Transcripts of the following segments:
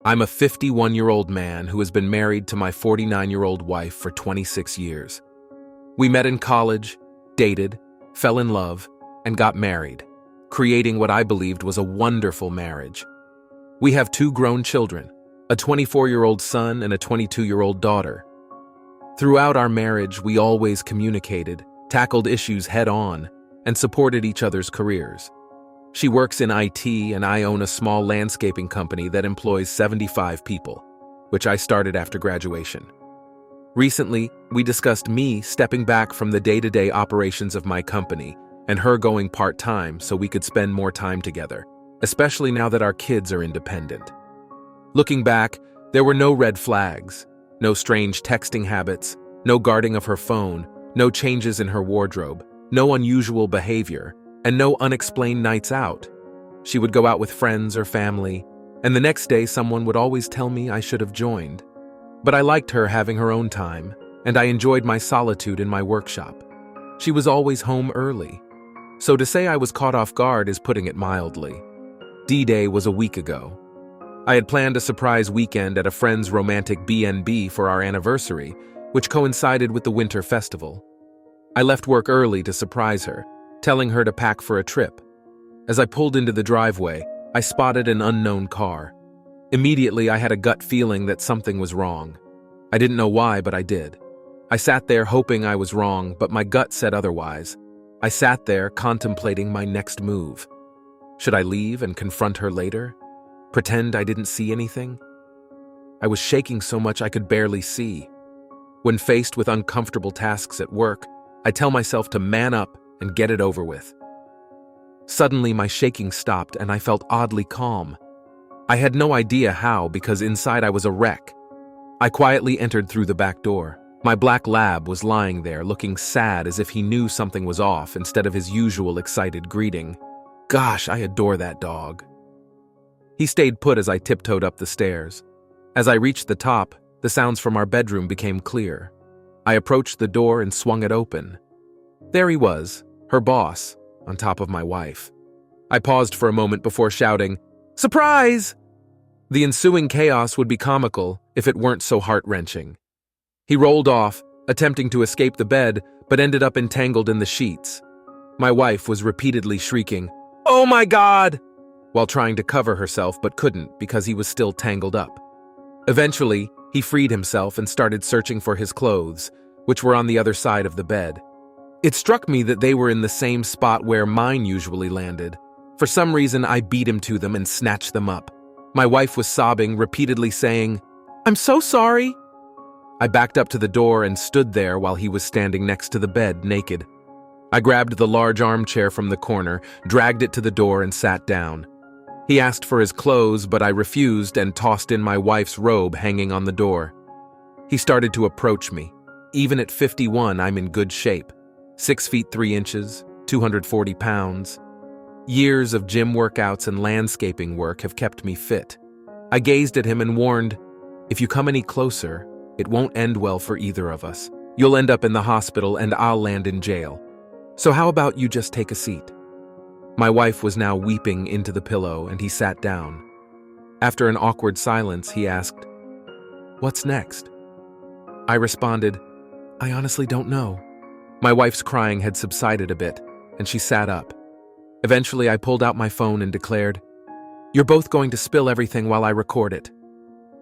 I'm a 51-year-old man who has been married to my 49-year-old wife for 26 years. We met in college, dated, fell in love, and got married, creating what I believed was a wonderful marriage. We have 2 grown children, a 24-year-old son and a 22-year-old daughter. Throughout our marriage, we always communicated, tackled issues head-on, and supported each other's careers. She works in IT and I own a small landscaping company that employs 75 people, which I started after graduation. Recently, we discussed me stepping back from the day-to-day operations of my company and her going part-time so we could spend more time together, especially now that our kids are independent. Looking back, there were no red flags, no strange texting habits, no guarding of her phone, no changes in her wardrobe, no unusual behavior, and no unexplained nights out. She would go out with friends or family, and the next day someone would always tell me I should have joined. But I liked her having her own time, and I enjoyed my solitude in my workshop. She was always home early. So to say I was caught off guard is putting it mildly. D-Day was a week ago. I had planned a surprise weekend at a friend's romantic B&B for our anniversary, which coincided with the winter festival. I left work early to surprise her, telling her to pack for a trip. As I pulled into the driveway, I spotted an unknown car. Immediately, I had a gut feeling that something was wrong. I didn't know why, but I did. I sat there hoping I was wrong, but my gut said otherwise. I sat there contemplating my next move. Should I leave and confront her later? Pretend I didn't see anything? I was shaking so much I could barely see. When faced with uncomfortable tasks at work, I tell myself to man up and get it over with. Suddenly, my shaking stopped and I felt oddly calm. I had no idea how because inside I was a wreck. I quietly entered through the back door. My black lab was lying there looking sad as if he knew something was off instead of his usual excited greeting. Gosh, I adore that dog. He stayed put as I tiptoed up the stairs. As I reached the top, the sounds from our bedroom became clear. I approached the door and swung it open. There he was, her boss, on top of my wife. I paused for a moment before shouting, "Surprise!" The ensuing chaos would be comical if it weren't so heart-wrenching. He rolled off, attempting to escape the bed, but ended up entangled in the sheets. My wife was repeatedly shrieking, "Oh my God!" while trying to cover herself but couldn't because he was still tangled up. Eventually, he freed himself and started searching for his clothes, which were on the other side of the bed. It struck me that they were in the same spot where mine usually landed. For some reason, I beat him to them and snatched them up. My wife was sobbing, repeatedly saying, "I'm so sorry." I backed up to the door and stood there while he was standing next to the bed, naked. I grabbed the large armchair from the corner, dragged it to the door, and sat down. He asked for his clothes, but I refused and tossed in my wife's robe hanging on the door. He started to approach me. Even at 51, I'm in good shape. 6 feet 3 inches, 240 pounds. Years of gym workouts and landscaping work have kept me fit. I gazed at him and warned, "If you come any closer, it won't end well for either of us. You'll end up in the hospital and I'll land in jail. So how about you just take a seat?" My wife was now weeping into the pillow and he sat down. After an awkward silence, he asked, "What's next?" I responded, "I honestly don't know." My wife's crying had subsided a bit, and she sat up. Eventually, I pulled out my phone and declared, "You're both going to spill everything while I record it."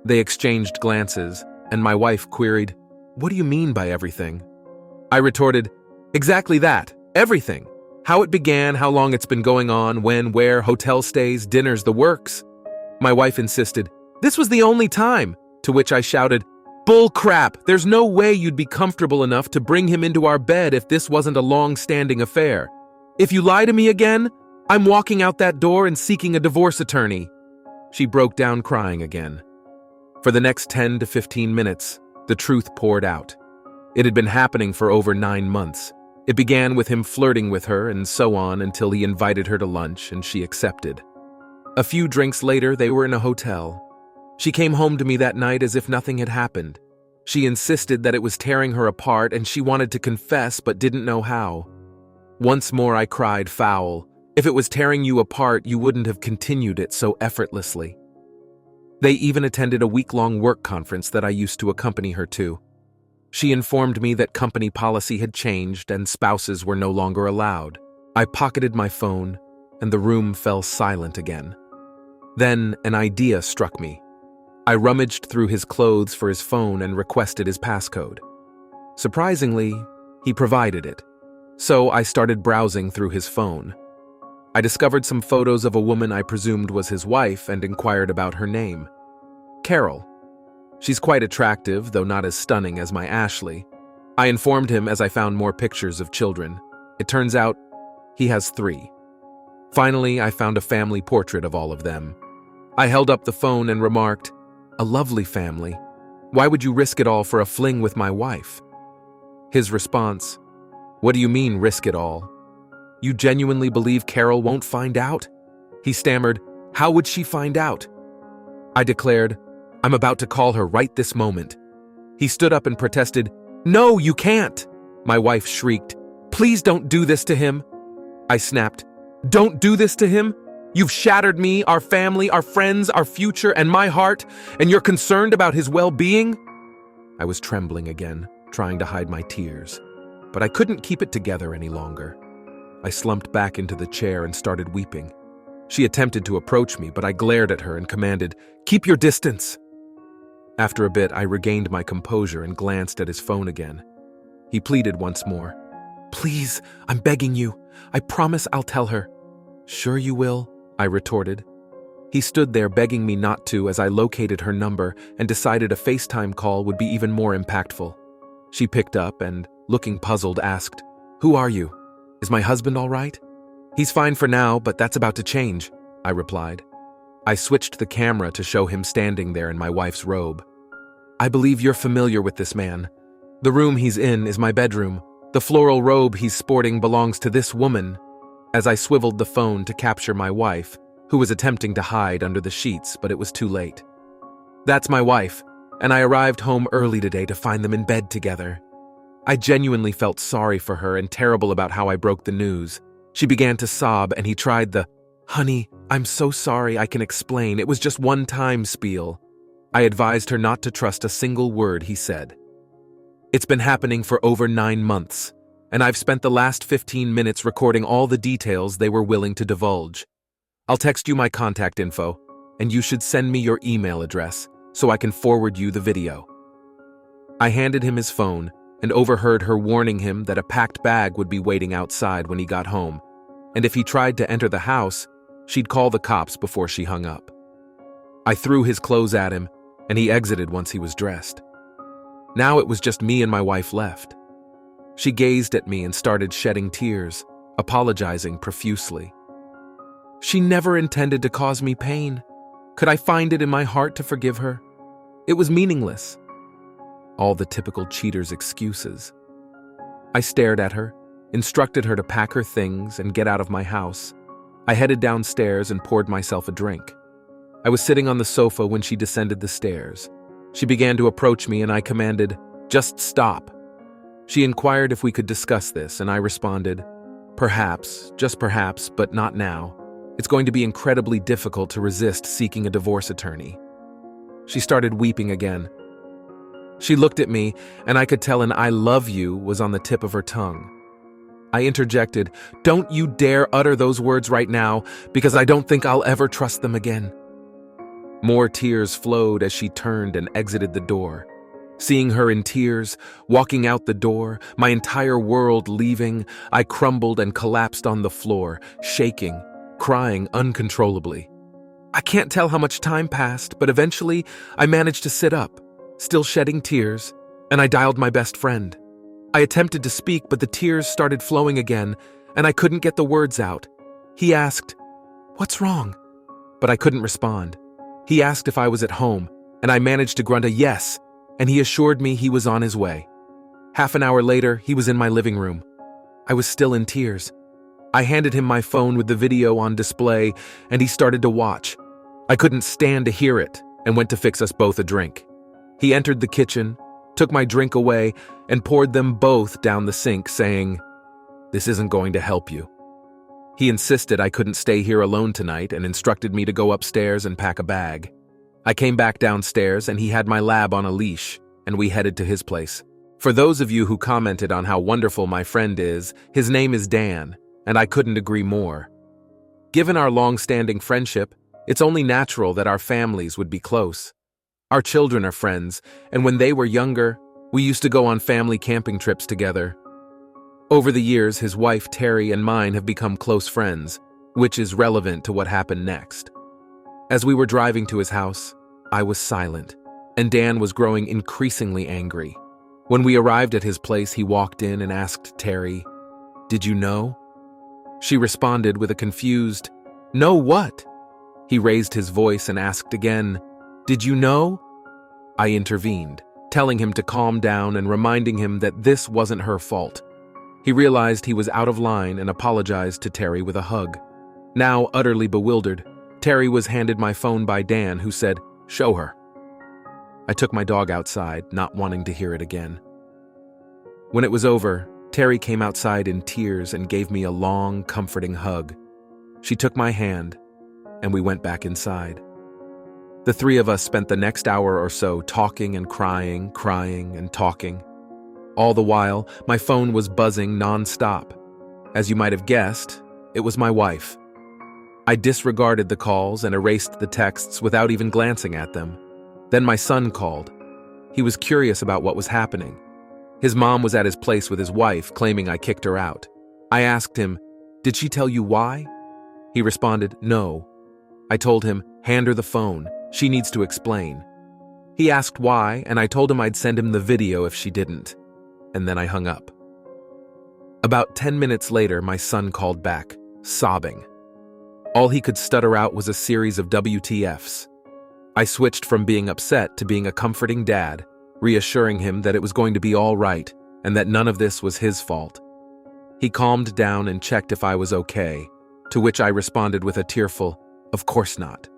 They exchanged glances, and my wife queried, "What do you mean by everything?" I retorted, "Exactly that, everything. How it began, how long it's been going on, when, where, hotel stays, dinners, the works." My wife insisted, "This was the only time," to which I shouted, "Bull crap! There's no way you'd be comfortable enough to bring him into our bed if this wasn't a long-standing affair. If you lie to me again, I'm walking out that door and seeking a divorce attorney." She broke down crying again. For the next 10 to 15 minutes, the truth poured out. It had been happening for over 9 months. It began with him flirting with her and so on until he invited her to lunch and she accepted. A few drinks later, they were in a hotel. She came home to me that night as if nothing had happened. She insisted that it was tearing her apart and she wanted to confess but didn't know how. Once more I cried foul. If it was tearing you apart, you wouldn't have continued it so effortlessly. They even attended a week-long work conference that I used to accompany her to. She informed me that company policy had changed and spouses were no longer allowed. I pocketed my phone, and the room fell silent again. Then an idea struck me. I rummaged through his clothes for his phone and requested his passcode. Surprisingly, he provided it, so I started browsing through his phone. I discovered some photos of a woman I presumed was his wife and inquired about her name. Carol. She's quite attractive, though not as stunning as my Ashley. I informed him as I found more pictures of children. It turns out he has 3. Finally, I found a family portrait of all of them. I held up the phone and remarked, "A lovely family. Why would you risk it all for a fling with my wife?" His response, "What do you mean, risk it all? You genuinely believe Carol won't find out?" He stammered, "How would she find out?" I declared, "I'm about to call her right this moment." He stood up and protested, "No, you can't!" My wife shrieked, "Please don't do this to him." I snapped, "Don't do this to him? You've shattered me, our family, our friends, our future, and my heart, and you're concerned about his well-being?" I was trembling again, trying to hide my tears, but I couldn't keep it together any longer. I slumped back into the chair and started weeping. She attempted to approach me, but I glared at her and commanded, "Keep your distance." After a bit, I regained my composure and glanced at his phone again. He pleaded once more, "Please, I'm begging you. I promise I'll tell her." "Sure you will," I retorted. He stood there begging me not to as I located her number and decided a FaceTime call would be even more impactful. She picked up and, looking puzzled, asked, "Who are you? Is my husband all right?" "He's fine for now, but that's about to change," I replied. I switched the camera to show him standing there in my wife's robe. "I believe you're familiar with this man. The room he's in is my bedroom. The floral robe he's sporting belongs to this woman," as I swiveled the phone to capture my wife, who was attempting to hide under the sheets, but it was too late. "That's my wife, and I arrived home early today to find them in bed together." I genuinely felt sorry for her and terrible about how I broke the news. She began to sob, and he tried the, "Honey, I'm so sorry, I can explain, it was just one time" spiel. I advised her not to trust a single word he said. "It's been happening for over 9 months, and I've spent the last 15 minutes recording all the details they were willing to divulge. I'll text you my contact info, and you should send me your email address so I can forward you the video." I handed him his phone and overheard her warning him that a packed bag would be waiting outside when he got home, and if he tried to enter the house, she'd call the cops before she hung up. I threw his clothes at him, and he exited once he was dressed. Now it was just me and my wife left. She gazed at me and started shedding tears, apologizing profusely. She never intended to cause me pain. Could I find it in my heart to forgive her? It was meaningless. All the typical cheater's excuses. I stared at her, instructed her to pack her things and get out of my house. I headed downstairs and poured myself a drink. I was sitting on the sofa when she descended the stairs. She began to approach me and I commanded, "Just stop." She inquired if we could discuss this, and I responded, "Perhaps, just perhaps, but not now. It's going to be incredibly difficult to resist seeking a divorce attorney." She started weeping again. She looked at me, and I could tell an "I love you" was on the tip of her tongue. I interjected, "Don't you dare utter those words right now, because I don't think I'll ever trust them again." More tears flowed as she turned and exited the door. Seeing her in tears, walking out the door, my entire world leaving, I crumbled and collapsed on the floor, shaking, crying uncontrollably. I can't tell how much time passed, but eventually I managed to sit up, still shedding tears, and I dialed my best friend. I attempted to speak, but the tears started flowing again, and I couldn't get the words out. He asked, "What's wrong?" But I couldn't respond. He asked if I was at home, and I managed to grunt a yes, and he assured me he was on his way. Half an hour later, he was in my living room. I was still in tears. I handed him my phone with the video on display, and he started to watch. I couldn't stand to hear it, and went to fix us both a drink. He entered the kitchen, took my drink away, and poured them both down the sink, saying, "This isn't going to help you." He insisted I couldn't stay here alone tonight and instructed me to go upstairs and pack a bag. I came back downstairs and he had my lab on a leash, and we headed to his place. For those of you who commented on how wonderful my friend is, his name is Dan, and I couldn't agree more. Given our long-standing friendship, it's only natural that our families would be close. Our children are friends, and when they were younger, we used to go on family camping trips together. Over the years, his wife Terry and mine have become close friends, which is relevant to what happened next. As we were driving to his house, I was silent, and Dan was growing increasingly angry. When we arrived at his place, he walked in and asked Terry, "Did you know?" She responded with a confused, "Know what?" He raised his voice and asked again, "Did you know?" I intervened, telling him to calm down and reminding him that this wasn't her fault. He realized he was out of line and apologized to Terry with a hug. Now utterly bewildered, Terry was handed my phone by Dan, who said, "Show her." I took my dog outside, not wanting to hear it again. When it was over, Terry came outside in tears and gave me a long, comforting hug. She took my hand, and we went back inside. The three of us spent the next hour or so talking and crying and talking. All the while, my phone was buzzing non-stop. As you might have guessed, it was my wife. I disregarded the calls and erased the texts without even glancing at them. Then my son called. He was curious about what was happening. His mom was at his place with his wife, claiming I kicked her out. I asked him, "Did she tell you why?" He responded, "No." I told him, "Hand her the phone. She needs to explain." He asked why, and I told him I'd send him the video if she didn't. And then I hung up. About 10 minutes later, my son called back, sobbing. All he could stutter out was a series of WTFs. I switched from being upset to being a comforting dad, reassuring him that it was going to be all right and that none of this was his fault. He calmed down and checked if I was okay, to which I responded with a tearful, "Of course not."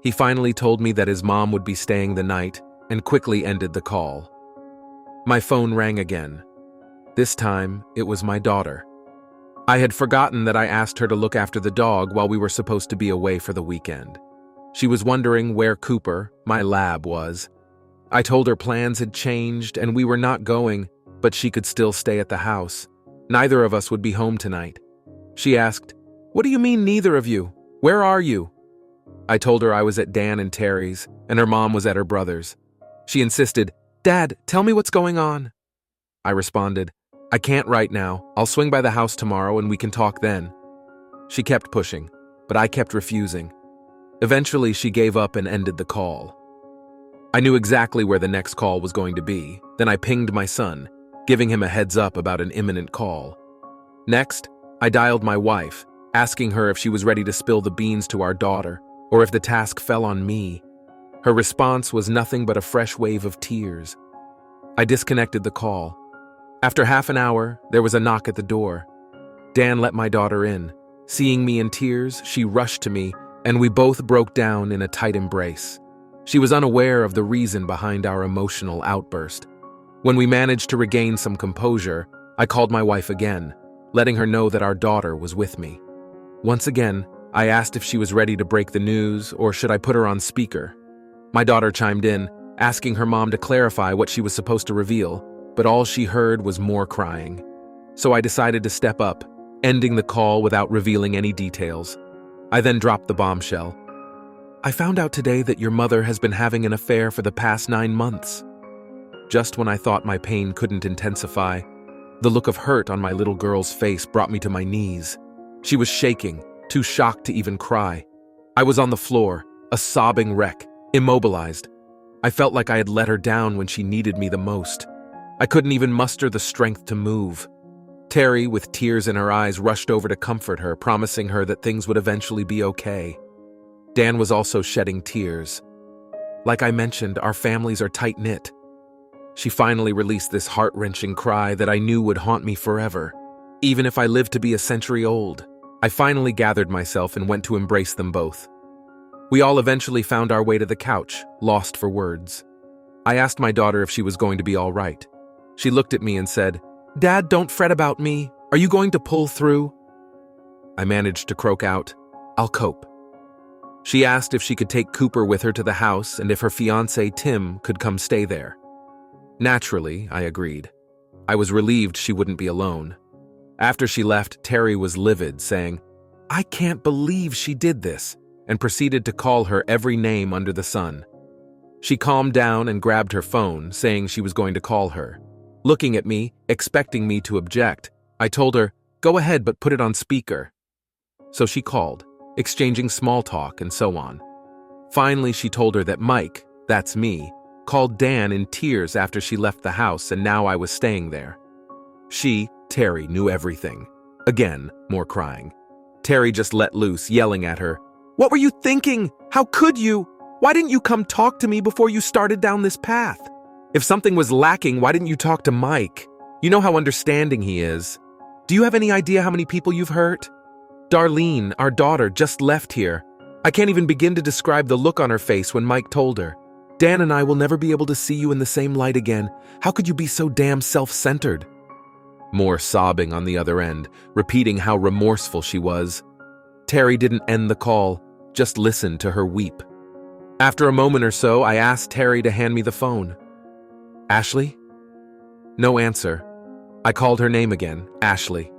He finally told me that his mom would be staying the night and quickly ended the call. My phone rang again. This time, it was my daughter. I had forgotten that I asked her to look after the dog while we were supposed to be away for the weekend. She was wondering where Cooper, my lab, was. I told her plans had changed and we were not going, but she could still stay at the house. Neither of us would be home tonight. She asked, "What do you mean neither of you? Where are you?" I told her I was at Dan and Terry's, and her mom was at her brother's. She insisted, "Dad, tell me what's going on." I responded, "I can't right now. I'll swing by the house tomorrow and we can talk then." She kept pushing, but I kept refusing. Eventually, she gave up and ended the call. I knew exactly where the next call was going to be. Then I pinged my son, giving him a heads up about an imminent call. Next, I dialed my wife, asking her if she was ready to spill the beans to our daughter, or if the task fell on me. Her response was nothing but a fresh wave of tears. I disconnected the call. After half an hour, there was a knock at the door. Dan let my daughter in. Seeing me in tears, she rushed to me, and we both broke down in a tight embrace. She was unaware of the reason behind our emotional outburst. When we managed to regain some composure, I called my wife again, letting her know that our daughter was with me. Once again, I asked if she was ready to break the news or should I put her on speaker. My daughter chimed in, asking her mom to clarify what she was supposed to reveal, but all she heard was more crying. So I decided to step up, ending the call without revealing any details. I then dropped the bombshell. "I found out today that your mother has been having an affair for the past 9 months. Just when I thought my pain couldn't intensify, the look of hurt on my little girl's face brought me to my knees. She was shaking, too shocked to even cry. I was on the floor, a sobbing wreck, immobilized. I felt like I had let her down when she needed me the most. I couldn't even muster the strength to move. Terry, with tears in her eyes, rushed over to comfort her, promising her that things would eventually be okay. Dan was also shedding tears. Like I mentioned, our families are tight-knit. She finally released this heart-wrenching cry that I knew would haunt me forever, even if I lived to be a century old. I finally gathered myself and went to embrace them both. We all eventually found our way to the couch, lost for words. I asked my daughter if she was going to be all right. She looked at me and said, "Dad, don't fret about me. Are you going to pull through?" I managed to croak out, "I'll cope." She asked if she could take Cooper with her to the house and if her fiancé Tim could come stay there. Naturally, I agreed. I was relieved she wouldn't be alone. After she left, Terry was livid, saying, "I can't believe she did this," and proceeded to call her every name under the sun. She calmed down and grabbed her phone, saying she was going to call her. Looking at me, expecting me to object, I told her, "Go ahead, but put it on speaker." So she called, exchanging small talk and so on. Finally, she told her that Mike, that's me, called Dan in tears after she left the house and now I was staying there. She, Terry, knew everything. Again, more crying. Terry just let loose, yelling at her, "What were you thinking? How could you? Why didn't you come talk to me before you started down this path? If something was lacking, why didn't you talk to Mike? You know how understanding he is. Do you have any idea how many people you've hurt? Darlene, our daughter, just left here. I can't even begin to describe the look on her face when Mike told her. Dan and I will never be able to see you in the same light again. How could you be so damn self-centered?" More sobbing on the other end, repeating how remorseful she was. Terry didn't end the call, just listened to her weep. After a moment or so, I asked Terry to hand me the phone. "Ashley?" No answer. I called her name again, Ashley.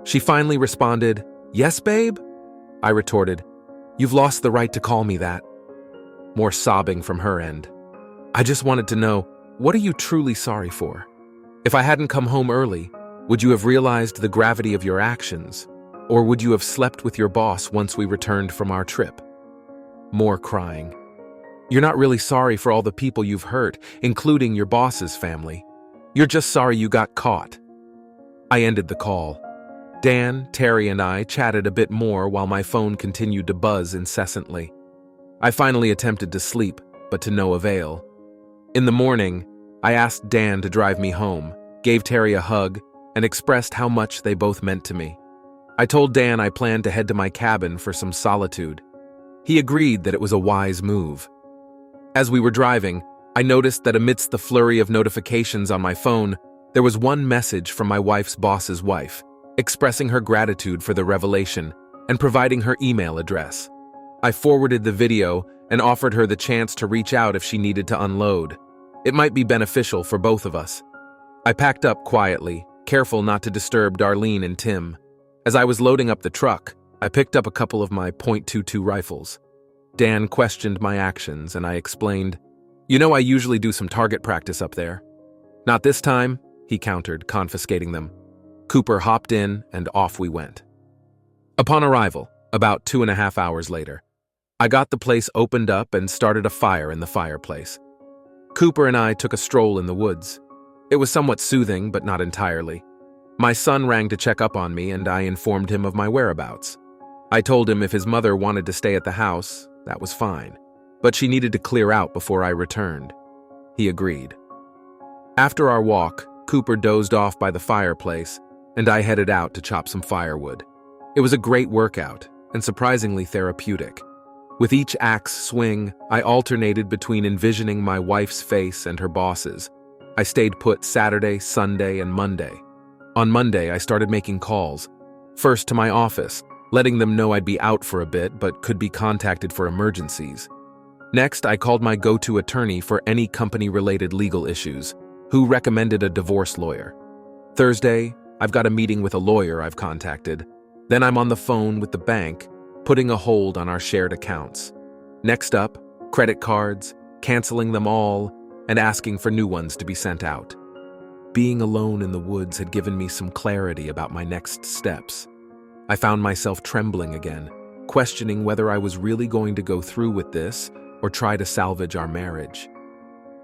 She finally responded, "Yes, babe?" I retorted, "You've lost the right to call me that." More sobbing from her end. I just wanted to know, what are you truly sorry for? If I hadn't come home early, would you have realized the gravity of your actions? Or would you have slept with your boss once we returned from our trip? More crying. You're not really sorry for all the people you've hurt, including your boss's family. You're just sorry you got caught. I ended the call. Dan, Terry, and I chatted a bit more while my phone continued to buzz incessantly. I finally attempted to sleep, but to no avail. In the morning, I asked Dan to drive me home, gave Terry a hug, and expressed how much they both meant to me. I told Dan I planned to head to my cabin for some solitude. He agreed that it was a wise move. As we were driving, I noticed that amidst the flurry of notifications on my phone, there was one message from my wife's boss's wife, expressing her gratitude for the revelation and providing her email address. I forwarded the video and offered her the chance to reach out if she needed to unload. It might be beneficial for both of us. I packed up quietly, careful not to disturb Darlene and Tim. As I was loading up the truck, I picked up a couple of my .22 rifles. Dan questioned my actions, and I explained, "You know I usually do some target practice up there." "Not this time," he countered, confiscating them. Cooper hopped in, and off we went. Upon arrival, about 2.5 hours later, I got the place opened up and started a fire in the fireplace. Cooper and I took a stroll in the woods. It was somewhat soothing, but not entirely. My son rang to check up on me, and I informed him of my whereabouts. I told him if his mother wanted to stay at the house, that was fine, but she needed to clear out before I returned. He agreed. After our walk, Cooper dozed off by the fireplace, and I headed out to chop some firewood. It was a great workout, and surprisingly therapeutic. With each axe swing, I alternated between envisioning my wife's face and her boss's. I stayed put Saturday, Sunday, and Monday. On Monday, I started making calls. First to my office, letting them know I'd be out for a bit but could be contacted for emergencies. Next, I called my go-to attorney for any company-related legal issues, who recommended a divorce lawyer. Thursday, I've got a meeting with a lawyer I've contacted. Then I'm on the phone with the bank, putting a hold on our shared accounts. Next up, credit cards, canceling them all, and asking for new ones to be sent out. Being alone in the woods had given me some clarity about my next steps. I found myself trembling again, questioning whether I was really going to go through with this or try to salvage our marriage.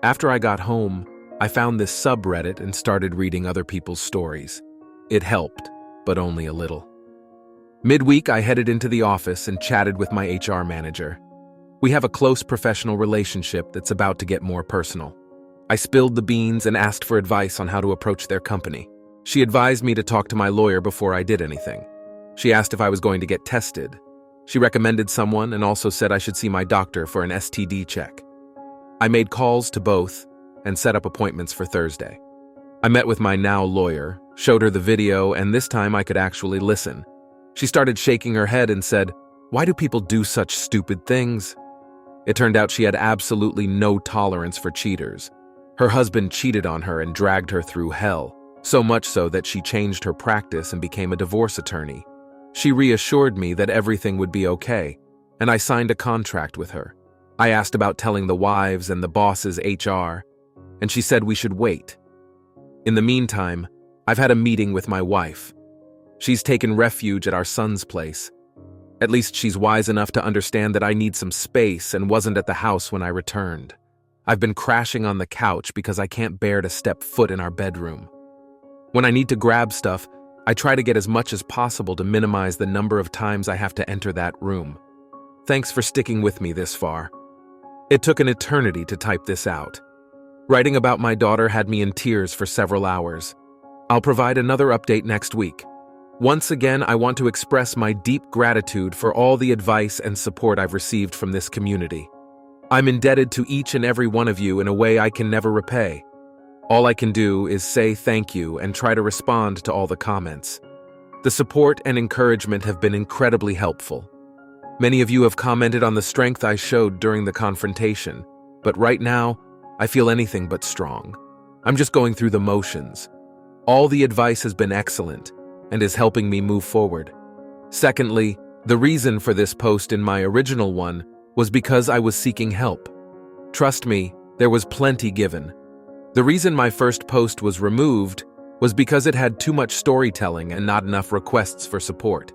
After I got home, I found this subreddit and started reading other people's stories. It helped, but only a little. Midweek, I headed into the office and chatted with my HR manager. We have a close professional relationship that's about to get more personal. I spilled the beans and asked for advice on how to approach their company. She advised me to talk to my lawyer before I did anything. She asked if I was going to get tested. She recommended someone and also said I should see my doctor for an STD check. I made calls to both and set up appointments for Thursday. I met with my now lawyer, showed her the video, and this time I could actually listen. She started shaking her head and said, Why do people do such stupid things? It turned out she had absolutely no tolerance for cheaters. Her husband cheated on her and dragged her through hell, so much so that she changed her practice and became a divorce attorney. She reassured me that everything would be okay, and I signed a contract with her. I asked about telling the wives and the boss's HR, and she said we should wait. In the meantime, I've had a meeting with my wife. She's taken refuge at our son's place. At least she's wise enough to understand that I need some space and wasn't at the house when I returned. I've been crashing on the couch because I can't bear to step foot in our bedroom. When I need to grab stuff, I try to get as much as possible to minimize the number of times I have to enter that room. Thanks for sticking with me this far. It took an eternity to type this out. Writing about my daughter had me in tears for several hours. I'll provide another update next week. Once again, I want to express my deep gratitude for all the advice and support I've received from this community. I'm indebted to each and every one of you in a way I can never repay. All I can do is say thank you and try to respond to all the comments. The support and encouragement have been incredibly helpful. Many of you have commented on the strength I showed during the confrontation, but right now, I feel anything but strong. I'm just going through the motions. All the advice has been excellent and is helping me move forward. Secondly, the reason for this post in my original one was because I was seeking help. Trust me, there was plenty given. The reason my first post was removed was because it had too much storytelling and not enough requests for support.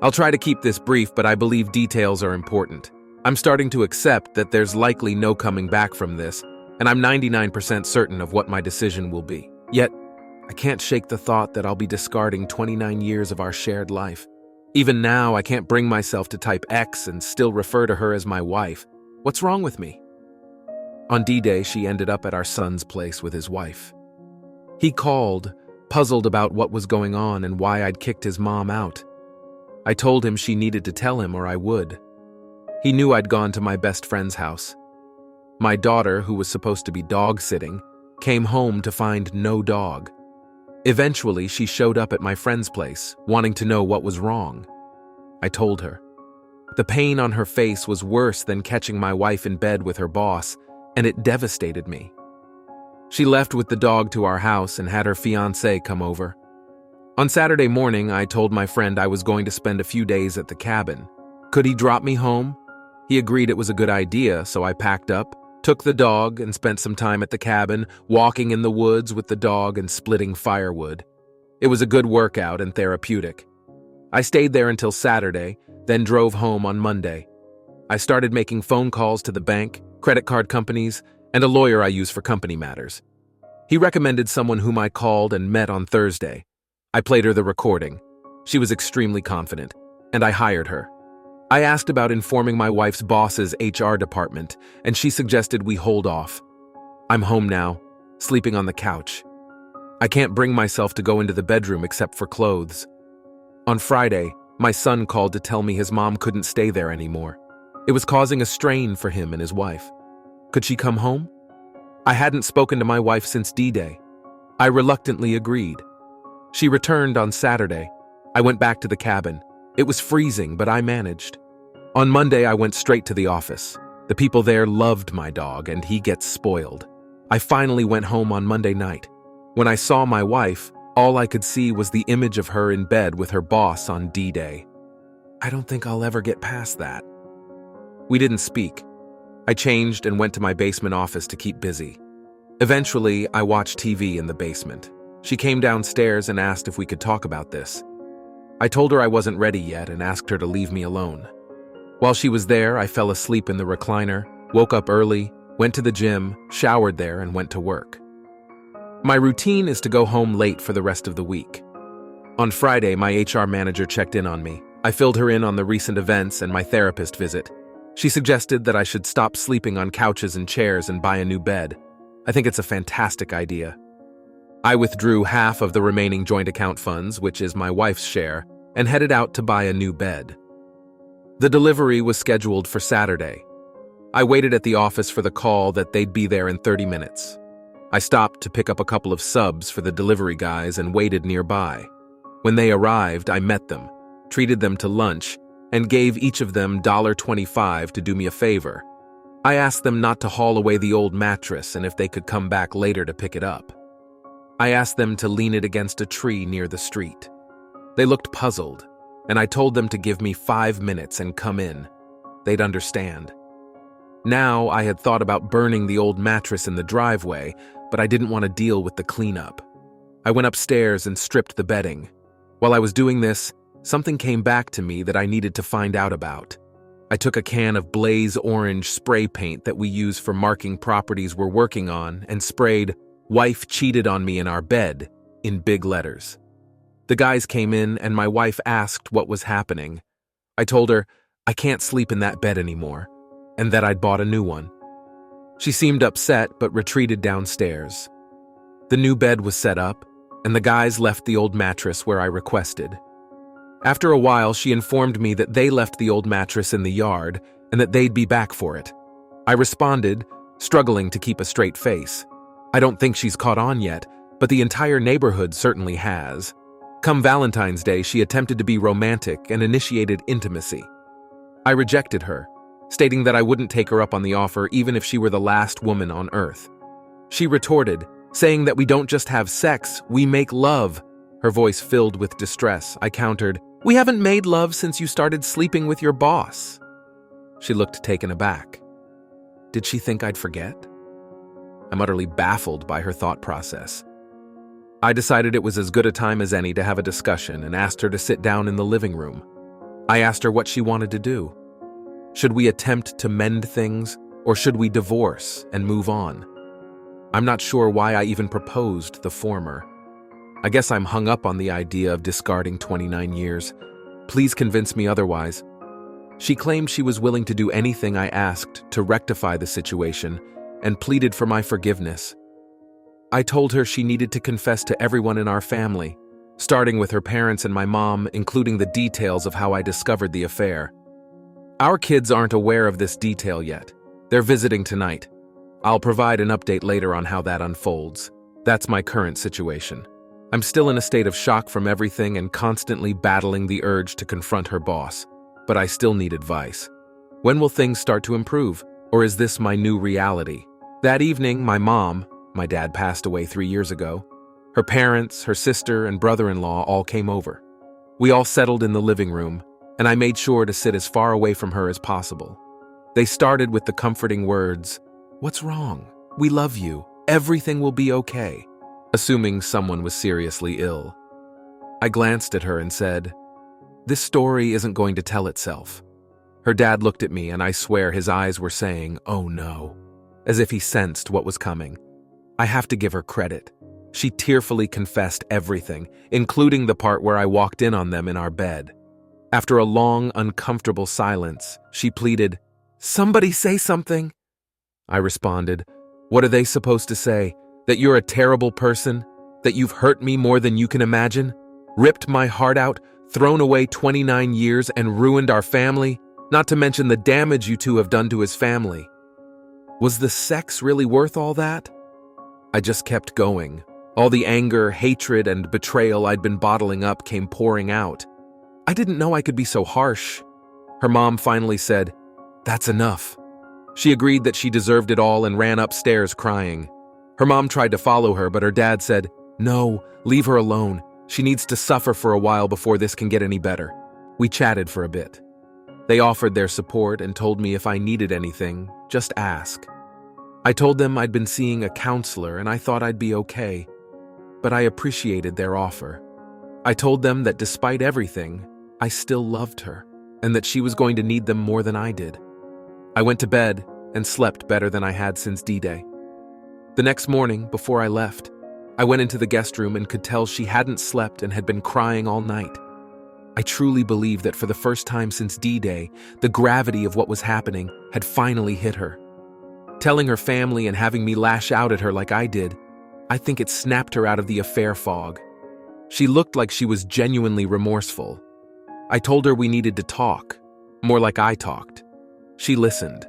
I'll try to keep this brief, but I believe details are important. I'm starting to accept that there's likely no coming back from this, and I'm 99% certain of what my decision will be. Yet, I can't shake the thought that I'll be discarding 29 years of our shared life. Even now, I can't bring myself to type X and still refer to her as my wife. What's wrong with me? On D-Day, she ended up at our son's place with his wife. He called, puzzled about what was going on and why I'd kicked his mom out. I told him she needed to tell him or I would. He knew I'd gone to my best friend's house. My daughter, who was supposed to be dog-sitting, came home to find no dog. Eventually, she showed up at my friend's place, wanting to know what was wrong. I told her. The pain on her face was worse than catching my wife in bed with her boss, and it devastated me. She left with the dog to our house and had her fiancé come over. On Saturday morning, I told my friend I was going to spend a few days at the cabin. Could he drop me home? He agreed it was a good idea, so I packed up, took the dog, and spent some time at the cabin, walking in the woods with the dog and splitting firewood. It was a good workout and therapeutic. I stayed there until Saturday, then drove home on Monday. I started making phone calls to the bank, credit card companies, and a lawyer I use for company matters. He recommended someone whom I called and met on Thursday. I played her the recording. She was extremely confident, and I hired her. I asked about informing my wife's boss's HR department, and she suggested we hold off. I'm home now, sleeping on the couch. I can't bring myself to go into the bedroom except for clothes. On Friday, my son called to tell me his mom couldn't stay there anymore. It was causing a strain for him and his wife. Could she come home? I hadn't spoken to my wife since D-Day. I reluctantly agreed. She returned on Saturday. I went back to the cabin. It was freezing, but I managed. On Monday, I went straight to the office. The people there loved my dog, and he gets spoiled. I finally went home on Monday night. When I saw my wife, all I could see was the image of her in bed with her boss on D-Day. I don't think I'll ever get past that. We didn't speak. I changed and went to my basement office to keep busy. Eventually, I watched TV in the basement. She came downstairs and asked if we could talk about this. I told her I wasn't ready yet and asked her to leave me alone. While she was there, I fell asleep in the recliner, woke up early, went to the gym, showered there, and went to work. My routine is to go home late for the rest of the week. On Friday, my HR manager checked in on me. I filled her in on the recent events and my therapist visit. She suggested that I should stop sleeping on couches and chairs and buy a new bed. I think it's a fantastic idea. I withdrew half of the remaining joint account funds, which is my wife's share, and headed out to buy a new bed. The delivery was scheduled for Saturday. I waited at the office for the call that they'd be there in 30 minutes. I stopped to pick up a couple of subs for the delivery guys and waited nearby. When they arrived, I met them, treated them to lunch, and gave each of them $1.25 to do me a favor. I asked them not to haul away the old mattress and if they could come back later to pick it up. I asked them to lean it against a tree near the street. They looked puzzled, and I told them to give me 5 minutes and come in. They'd understand. Now I had thought about burning the old mattress in the driveway, but I didn't want to deal with the cleanup. I went upstairs and stripped the bedding. While I was doing this, something came back to me that I needed to find out about. I took a can of blaze orange spray paint that we use for marking properties we're working on and sprayed "Wife cheated on me in our bed" in big letters. The guys came in and my wife asked what was happening. I told her I can't sleep in that bed anymore and that I'd bought a new one. She seemed upset but retreated downstairs. The new bed was set up and the guys left the old mattress where I requested. After a while, she informed me that they left the old mattress in the yard and that they'd be back for it. I responded, struggling to keep a straight face. I don't think she's caught on yet, but the entire neighborhood certainly has. Come Valentine's Day, she attempted to be romantic and initiated intimacy. I rejected her, stating that I wouldn't take her up on the offer even if she were the last woman on earth. She retorted, saying that we don't just have sex, we make love. Her voice filled with distress. I countered, "We haven't made love since you started sleeping with your boss." She looked taken aback. Did she think I'd forget? I'm utterly baffled by her thought process. I decided it was as good a time as any to have a discussion and asked her to sit down in the living room. I asked her what she wanted to do. Should we attempt to mend things, or should we divorce and move on? I'm not sure why I even proposed the former. I guess I'm hung up on the idea of discarding 29 years. Please convince me otherwise. She claimed she was willing to do anything I asked to rectify the situation and pleaded for my forgiveness. I told her she needed to confess to everyone in our family, starting with her parents and my mom, including the details of how I discovered the affair. Our kids aren't aware of this detail yet. They're visiting tonight. I'll provide an update later on how that unfolds. That's my current situation. I'm still in a state of shock from everything and constantly battling the urge to confront her boss, but I still need advice. When will things start to improve, or is this my new reality? That evening, my dad passed away 3 years ago. Her parents, her sister, and brother-in-law all came over. We all settled in the living room, and I made sure to sit as far away from her as possible. They started with the comforting words, "What's wrong? We love you. Everything will be okay," assuming someone was seriously ill. I glanced at her and said, "This story isn't going to tell itself." Her dad looked at me, and I swear his eyes were saying, "Oh no," as if he sensed what was coming. I have to give her credit. She tearfully confessed everything, including the part where I walked in on them in our bed. After a long, uncomfortable silence, she pleaded, "Somebody say something." I responded, "What are they supposed to say? That you're a terrible person? That you've hurt me more than you can imagine? Ripped my heart out, thrown away 29 years, and ruined our family? Not to mention the damage you two have done to his family. Was the sex really worth all that?" I just kept going. All the anger, hatred, and betrayal I'd been bottling up came pouring out. I didn't know I could be so harsh. Her mom finally said, "That's enough." She agreed that she deserved it all and ran upstairs crying. Her mom tried to follow her, but her dad said, "No, leave her alone. She needs to suffer for a while before this can get any better." We chatted for a bit. They offered their support and told me if I needed anything, just ask. I told them I'd been seeing a counselor and I thought I'd be okay, but I appreciated their offer. I told them that despite everything, I still loved her and that she was going to need them more than I did. I went to bed and slept better than I had since D-Day. The next morning, before I left, I went into the guest room and could tell she hadn't slept and had been crying all night. I truly believe that for the first time since D-Day, the gravity of what was happening had finally hit her. Telling her family and having me lash out at her like I did, I think it snapped her out of the affair fog. She looked like she was genuinely remorseful. I told her we needed to talk, more like I talked. She listened.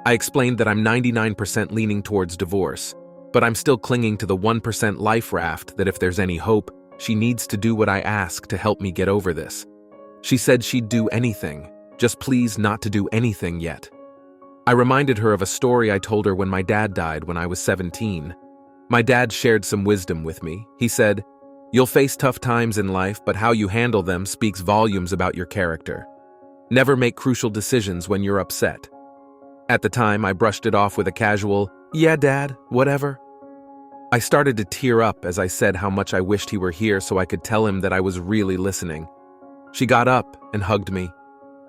I explained that I'm 99% leaning towards divorce, but I'm still clinging to the 1% life raft that if there's any hope, she needs to do what I ask to help me get over this. She said she'd do anything, just please not to do anything yet. I reminded her of a story I told her when my dad died when I was 17. My dad shared some wisdom with me. He said, "You'll face tough times in life, but how you handle them speaks volumes about your character. Never make crucial decisions when you're upset." At the time, I brushed it off with a casual, "Yeah, Dad, whatever." I started to tear up as I said how much I wished he were here so I could tell him that I was really listening. She got up and hugged me.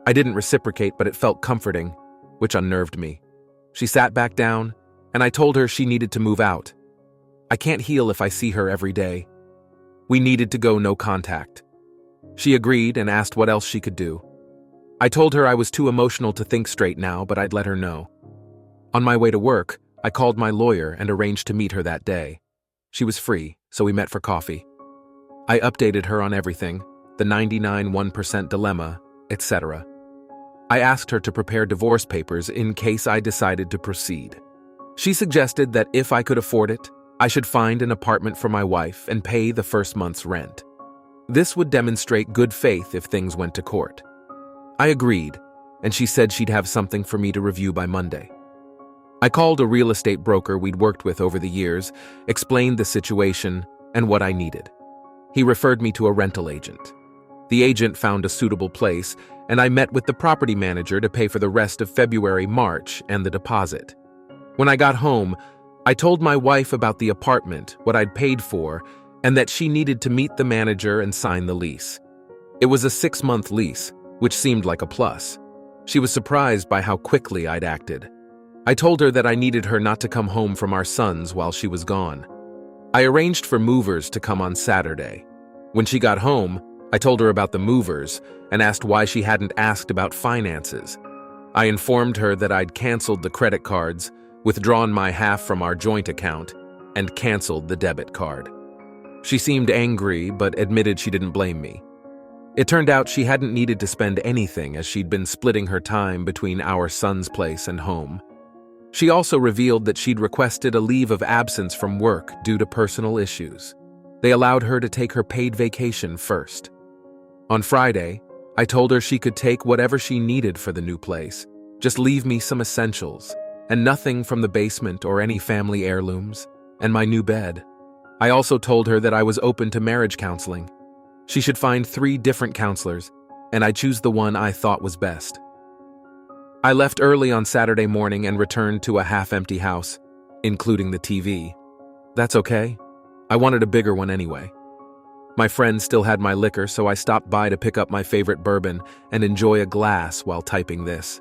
I didn't reciprocate, but it felt comforting, which unnerved me. She sat back down, and I told her she needed to move out. I can't heal if I see her every day. We needed to go no contact. She agreed and asked what else she could do. I told her I was too emotional to think straight now, but I'd let her know. On my way to work, I called my lawyer and arranged to meet her that day. She was free, so we met for coffee. I updated her on everything, the 99% dilemma, etc. I asked her to prepare divorce papers in case I decided to proceed. She suggested that if I could afford it, I should find an apartment for my wife and pay the first month's rent. This would demonstrate good faith if things went to court. I agreed, and she said she'd have something for me to review by Monday. I called a real estate broker we'd worked with over the years, explained the situation and what I needed. He referred me to a rental agent. The agent found a suitable place, and I met with the property manager to pay for the rest of February, March, and the deposit. When I got home, I told my wife about the apartment, what I'd paid for, and that she needed to meet the manager and sign the lease. It was a 6-month lease, which seemed like a plus. She was surprised by how quickly I'd acted. I told her that I needed her not to come home from our sons while she was gone. I arranged for movers to come on Saturday. When she got home, I told her about the movers and asked why she hadn't asked about finances. I informed her that I'd canceled the credit cards, withdrawn my half from our joint account, and canceled the debit card. She seemed angry but admitted she didn't blame me. It turned out she hadn't needed to spend anything as she'd been splitting her time between our son's place and home. She also revealed that she'd requested a leave of absence from work due to personal issues. They allowed her to take her paid vacation first. On Friday, I told her she could take whatever she needed for the new place, just leave me some essentials, and nothing from the basement or any family heirlooms, and my new bed. I also told her that I was open to marriage counseling. She should find 3 different counselors, and I'd choose the one I thought was best. I left early on Saturday morning and returned to a half-empty house, including the TV. That's okay. I wanted a bigger one anyway. My friend still had my liquor, so I stopped by to pick up my favorite bourbon and enjoy a glass while typing this.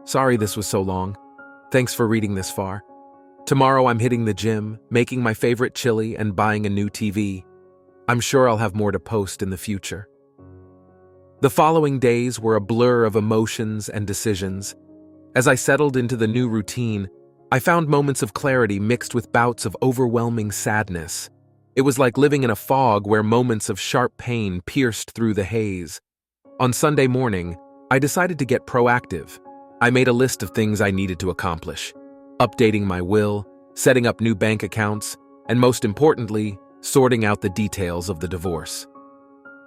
Sorry this was so long. Thanks for reading this far. Tomorrow I'm hitting the gym, making my favorite chili, and buying a new TV. I'm sure I'll have more to post in the future. The following days were a blur of emotions and decisions. As I settled into the new routine, I found moments of clarity mixed with bouts of overwhelming sadness. It was like living in a fog where moments of sharp pain pierced through the haze. On Sunday morning, I decided to get proactive. I made a list of things I needed to accomplish: updating my will, setting up new bank accounts, and most importantly, sorting out the details of the divorce.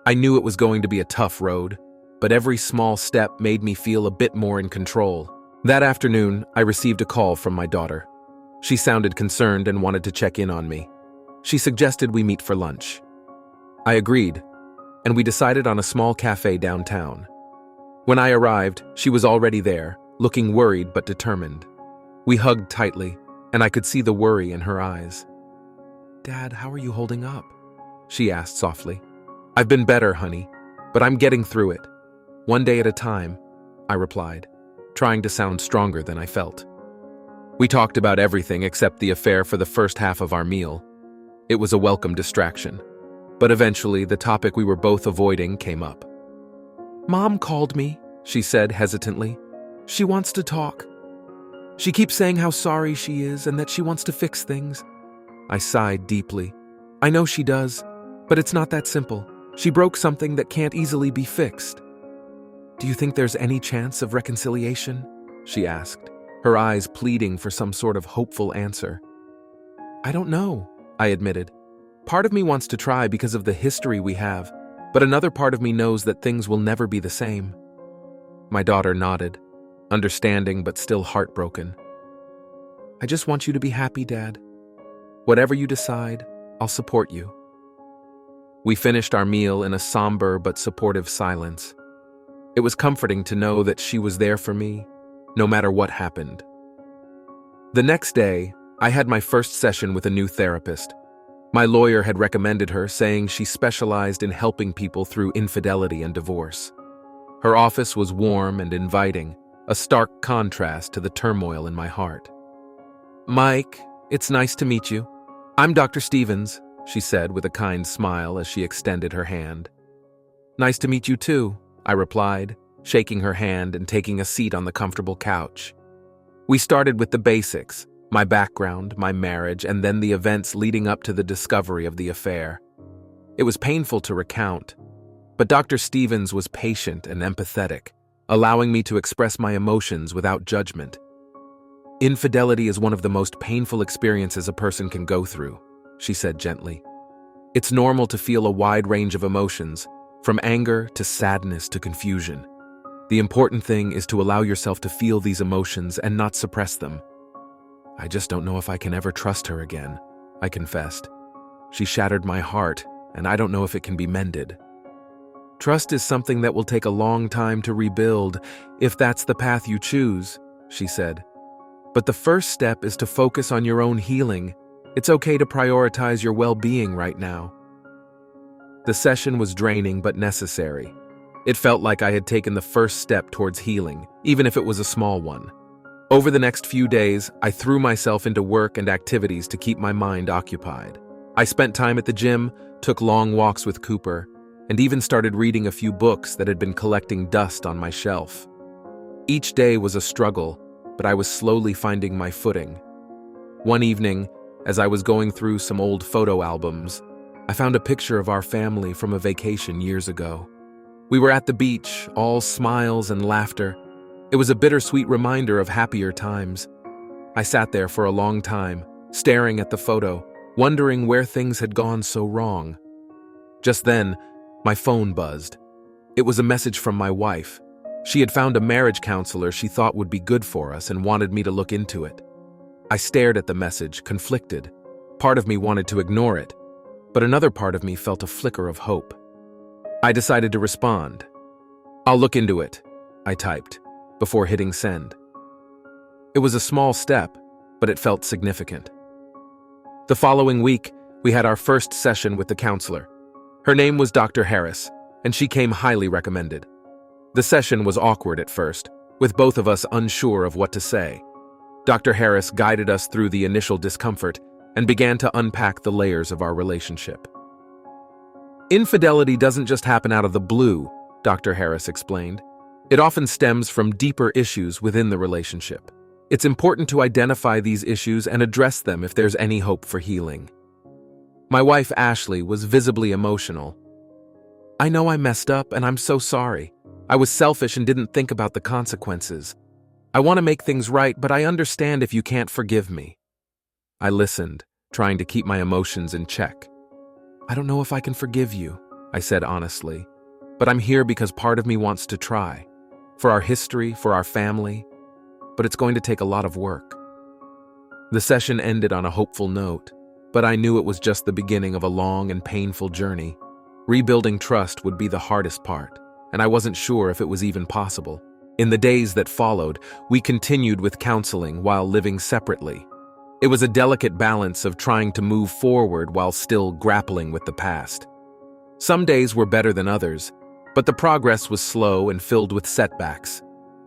I knew it was going to be a tough road, but every small step made me feel a bit more in control. That afternoon, I received a call from my daughter. She sounded concerned and wanted to check in on me. She suggested we meet for lunch. I agreed, and we decided on a small cafe downtown. When I arrived, she was already there, looking worried but determined. We hugged tightly, and I could see the worry in her eyes. "Dad, how are you holding up?" she asked softly. "I've been better, honey, but I'm getting through it. One day at a time," I replied, trying to sound stronger than I felt. We talked about everything except the affair for the first half of our meal. It was a welcome distraction, but eventually the topic we were both avoiding came up. "Mom called me," she said hesitantly. "She wants to talk. She keeps saying how sorry she is and that she wants to fix things." I sighed deeply. "I know she does, but it's not that simple. She broke something that can't easily be fixed." "Do you think there's any chance of reconciliation?" she asked, her eyes pleading for some sort of hopeful answer. "I don't know," I admitted. "Part of me wants to try because of the history we have, but another part of me knows that things will never be the same. My daughter nodded, understanding but still heartbroken. I just want you to be happy, Dad. Whatever you decide, I'll support you. We finished our meal in a somber but supportive silence. It was comforting to know that she was there for me, no matter what happened. The next day, I had my first session with a new therapist. My lawyer had recommended her, saying she specialized in helping people through infidelity and divorce. Her office was warm and inviting, a stark contrast to the turmoil in my heart. Mike, it's nice to meet you. I'm Dr. Stevens, she said with a kind smile as she extended her hand. Nice to meet you too, I replied, shaking her hand and taking a seat on the comfortable couch. We started with the basics, my background, my marriage, and then the events leading up to the discovery of the affair. It was painful to recount, but Dr. Stevens was patient and empathetic, allowing me to express my emotions without judgment. Infidelity is one of the most painful experiences a person can go through, she said gently. It's normal to feel a wide range of emotions, from anger to sadness to confusion. The important thing is to allow yourself to feel these emotions and not suppress them. I just don't know if I can ever trust her again, I confessed. She shattered my heart, and I don't know if it can be mended. Trust is something that will take a long time to rebuild, if that's the path you choose, she said. But the first step is to focus on your own healing. It's okay to prioritize your well-being right now. The session was draining but necessary. It felt like I had taken the first step towards healing, even if it was a small one. Over the next few days, I threw myself into work and activities to keep my mind occupied. I spent time at the gym, took long walks with Cooper, and even started reading a few books that had been collecting dust on my shelf. Each day was a struggle, but I was slowly finding my footing. One evening, as I was going through some old photo albums, I found a picture of our family from a vacation years ago. We were at the beach, all smiles and laughter. It was a bittersweet reminder of happier times. I sat there for a long time, staring at the photo, wondering where things had gone so wrong. Just then, my phone buzzed. It was a message from my wife. She had found a marriage counselor she thought would be good for us and wanted me to look into it. I stared at the message, conflicted. Part of me wanted to ignore it, but another part of me felt a flicker of hope. I decided to respond. I'll look into it, I typed, before hitting send. It was a small step, but it felt significant. The following week, we had our first session with the counselor. Her name was Dr. Harris, and she came highly recommended. The session was awkward at first, with both of us unsure of what to say. Dr. Harris guided us through the initial discomfort and began to unpack the layers of our relationship. Infidelity doesn't just happen out of the blue, Dr. Harris explained. It often stems from deeper issues within the relationship. It's important to identify these issues and address them if there's any hope for healing. My wife, Ashley, was visibly emotional. I know I messed up and I'm so sorry. I was selfish and didn't think about the consequences. I want to make things right, but I understand if you can't forgive me. I listened, trying to keep my emotions in check. I don't know if I can forgive you, I said honestly, but I'm here because part of me wants to try. For our history, for our family, but it's going to take a lot of work. The session ended on a hopeful note, but I knew it was just the beginning of a long and painful journey. Rebuilding trust would be the hardest part, and I wasn't sure if it was even possible. In the days that followed, we continued with counseling while living separately. It was a delicate balance of trying to move forward while still grappling with the past. Some days were better than others, but the progress was slow and filled with setbacks.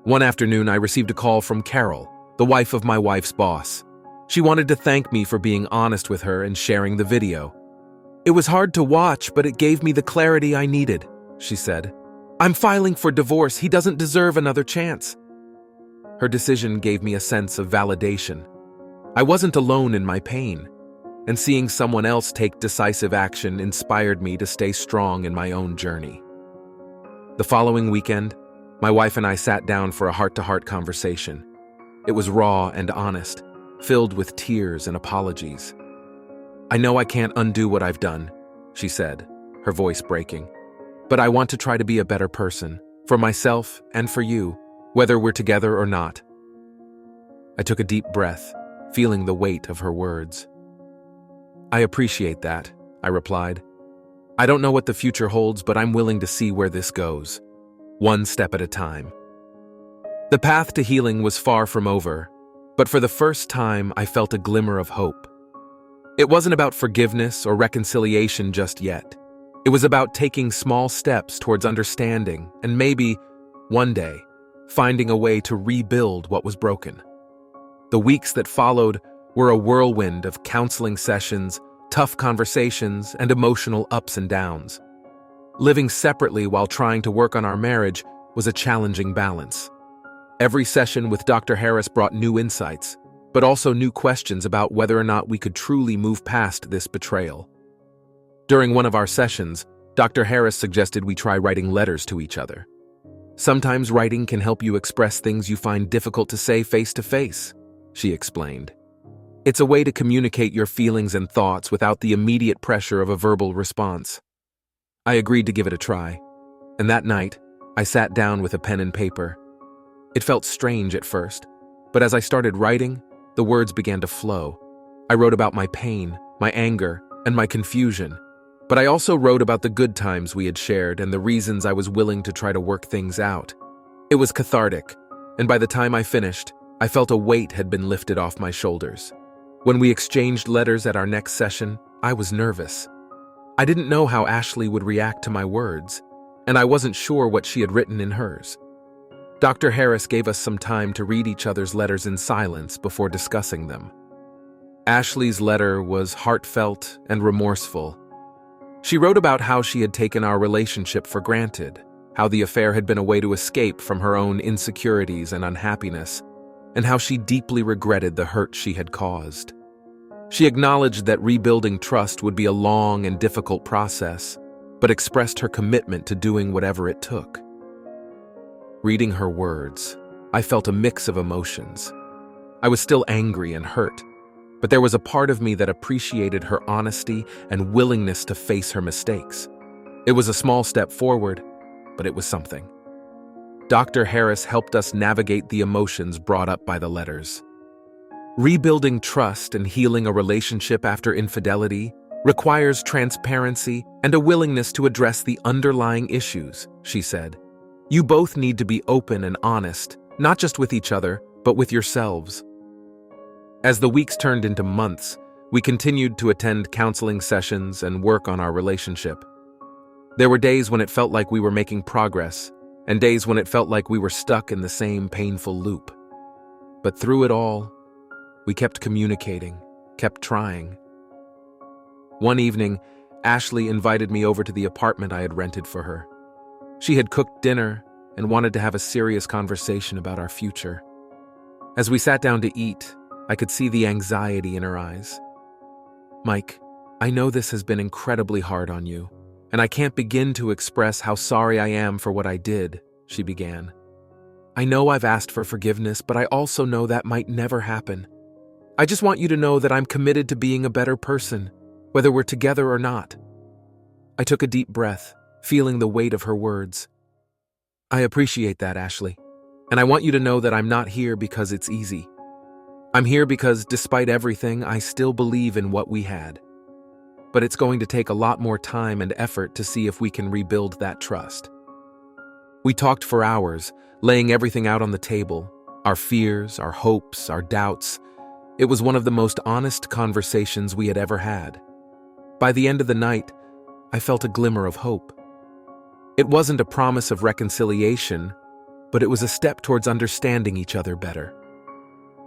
One afternoon, I received a call from Carol, the wife of my wife's boss. She wanted to thank me for being honest with her and sharing the video. It was hard to watch, but it gave me the clarity I needed, she said. I'm filing for divorce. He doesn't deserve another chance. Her decision gave me a sense of validation. I wasn't alone in my pain, and seeing someone else take decisive action inspired me to stay strong in my own journey. The following weekend, my wife and I sat down for a heart-to-heart conversation. It was raw and honest, filled with tears and apologies. I know I can't undo what I've done, she said, her voice breaking. But I want to try to be a better person, for myself and for you, whether we're together or not. I took a deep breath, feeling the weight of her words. I appreciate that, I replied. I don't know what the future holds, but I'm willing to see where this goes, one step at a time. The path to healing was far from over, but for the first time I felt a glimmer of hope. It wasn't about forgiveness or reconciliation just yet. It was about taking small steps towards understanding and maybe, one day, finding a way to rebuild what was broken. The weeks that followed were a whirlwind of counseling sessions, tough conversations, and emotional ups and downs. Living separately while trying to work on our marriage was a challenging balance. Every session with Dr. Harris brought new insights, but also new questions about whether or not we could truly move past this betrayal. During one of our sessions, Dr. Harris suggested we try writing letters to each other. Sometimes writing can help you express things you find difficult to say face to face, she explained. It's a way to communicate your feelings and thoughts without the immediate pressure of a verbal response. I agreed to give it a try, and that night, I sat down with a pen and paper. It felt strange at first, but as I started writing, the words began to flow. I wrote about my pain, my anger, and my confusion, but I also wrote about the good times we had shared and the reasons I was willing to try to work things out. It was cathartic, and by the time I finished, I felt a weight had been lifted off my shoulders. When we exchanged letters at our next session, I was nervous. I didn't know how Ashley would react to my words, and I wasn't sure what she had written in hers. Dr. Harris gave us some time to read each other's letters in silence before discussing them. Ashley's letter was heartfelt and remorseful. She wrote about how she had taken our relationship for granted, how the affair had been a way to escape from her own insecurities and unhappiness, and how she deeply regretted the hurt she had caused. She acknowledged that rebuilding trust would be a long and difficult process, but expressed her commitment to doing whatever it took. Reading her words, I felt a mix of emotions. I was still angry and hurt, but there was a part of me that appreciated her honesty and willingness to face her mistakes. It was a small step forward, but it was something. Dr. Harris helped us navigate the emotions brought up by the letters. Rebuilding trust and healing a relationship after infidelity requires transparency and a willingness to address the underlying issues, she said. You both need to be open and honest, not just with each other, but with yourselves. As the weeks turned into months, we continued to attend counseling sessions and work on our relationship. There were days when it felt like we were making progress, and days when it felt like we were stuck in the same painful loop. But through it all, we kept communicating, kept trying. One evening, Ashley invited me over to the apartment I had rented for her. She had cooked dinner and wanted to have a serious conversation about our future. As we sat down to eat, I could see the anxiety in her eyes. Mike, I know this has been incredibly hard on you, and I can't begin to express how sorry I am for what I did, she began. I know I've asked for forgiveness, but I also know that might never happen. I just want you to know that I'm committed to being a better person, whether we're together or not. I took a deep breath, feeling the weight of her words. I appreciate that, Ashley, and I want you to know that I'm not here because it's easy. I'm here because, despite everything, I still believe in what we had. But it's going to take a lot more time and effort to see if we can rebuild that trust. We talked for hours, laying everything out on the table, our fears, our hopes, our doubts. It was one of the most honest conversations we had ever had. By the end of the night, I felt a glimmer of hope. It wasn't a promise of reconciliation, but it was a step towards understanding each other better.